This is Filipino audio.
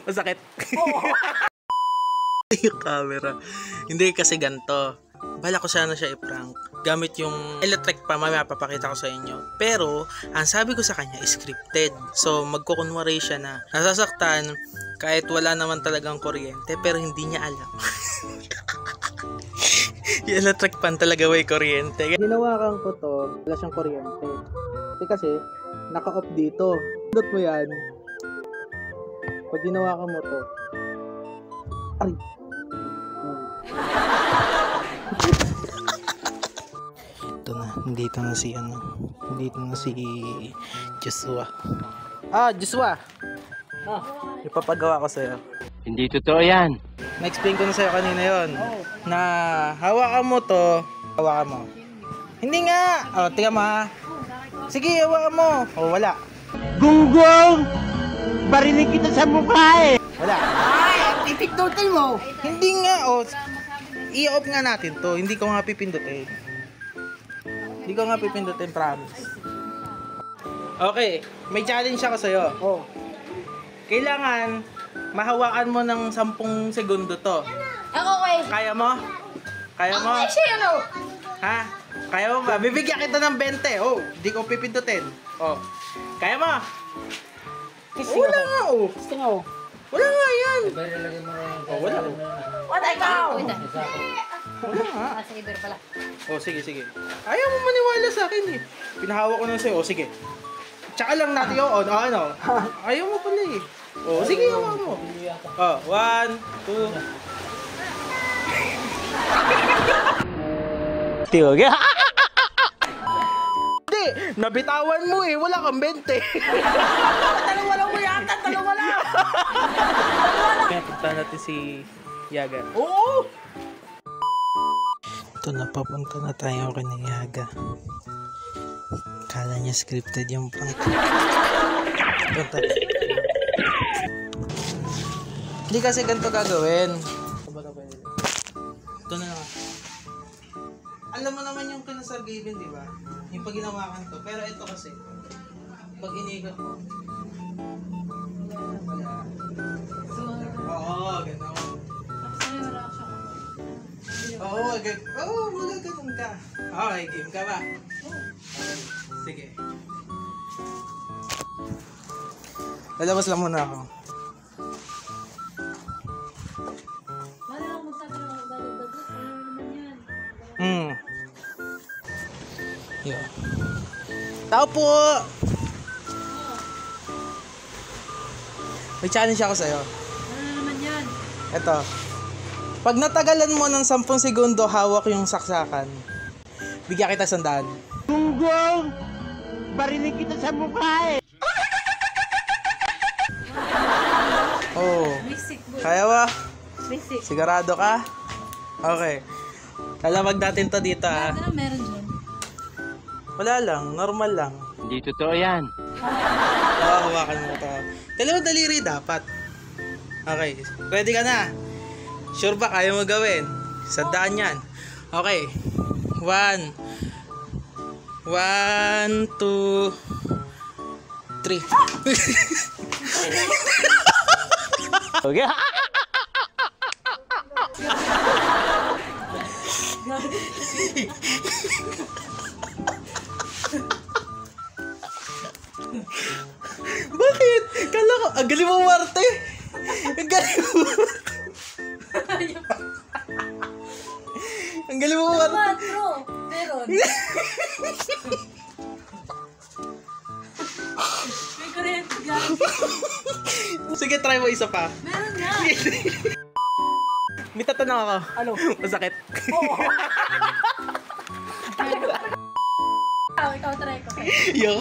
Masakit. Yung camera. Hindi kasi ganito. Bala ko sana siya i-prank. Gamit yung electric pa, mamaya papakita ko sa inyo. Pero, ang sabi ko sa kanya, scripted. So, magkukunwari siya na nasasaktan kahit wala naman talagang kuryente, pero hindi niya alam. Yung electric pan talaga may kuryente. Ginawakan ko to, wala siyang kuryente. Kasi, naka-off dito. Pindot mo yan. Pag ginawakan mo to, ay! Ito na, nandito na si Joshua. Joshua! Ipapagawa ko sa'yo. Hindi totoo yan. Na-explain ko na sa'yo kanina yon na hawakan mo to, hawakan mo. Hindi nga! Tingnan mo ha. Sige, hawakan mo. Wala. Gunggong! Barinig kita sa mukha eh! Wala. Ay, ipindutin mo. Hindi nga, i-off nga natin to. Hindi ko nga pipindutin. Hindi ko nga pipindutin, promise. Okay, may challenge ako sa'yo. Kailangan mahawakan mo ng 10 segundo to. Okay. Kaya mo? Kaya mo? Ay, siya ano? Ha? Kaya mo ba? Bibigyan kita ng 20. Hindi ko pipindutin. Kaya mo? Wala nga, Wala nga yan. Wala. What I ikaw? Wala nga. Sige, pero pala. Sige. Ayaw mo maniwala sa akin eh. Pinahawak ko na sa'yo. Sige. Tsaka lang natin yung ano. Ayaw mo pala eh. Sige, hawa mo. 1, 2. Tiwag. Hindi, nabitawan mo eh. Wala kang 20. Dalawa lang mo yata. Dalawa lang. Kaya punta natin si Yaga. Ito na, papunta na tayo kay Yaga. Kala niya scripted yung prank. Punta. Hindi kasi ganito gagawin. Ito na lang. Alam mo naman yung kina Sir Gavin, di ba? Yung pag ginawakan to. Pero ito kasi, pag inigot mo, wala. Oo, gano'n. Wala ganun ka. Okay, game ka ba? Sige. Lalabas lang muna ako. Yo. Tao po! May challenge ako sa'yo. Ano naman yan? Ito. Pag natagalan mo ng 10 segundo, hawak yung saksakan. Bigyan kita 100. Gunggong! Barinig kita sa mukha eh! Kaya ba? Basic. Sigurado ka? Okay. Lalabag natin to dito ha. Ano meron dyan? Wala lang, normal lang. Hindi totoo yan. Hawakan mo to. Dalawang daliri dapat. Okay, ready ka na? Sure ba kaya mo gawin? Sandaan yan. Okay. 1, 2, 3. Okay? Bakit? Kala ko, ang galing mo Marte. Ang galing mo. Ang galing mo Marte. Bro, meron. May kuryente dyan. Sige, try mo isa pa. Meron nga. May tatanong ako. Ano? Masakit. Ikaw try ko. Yo.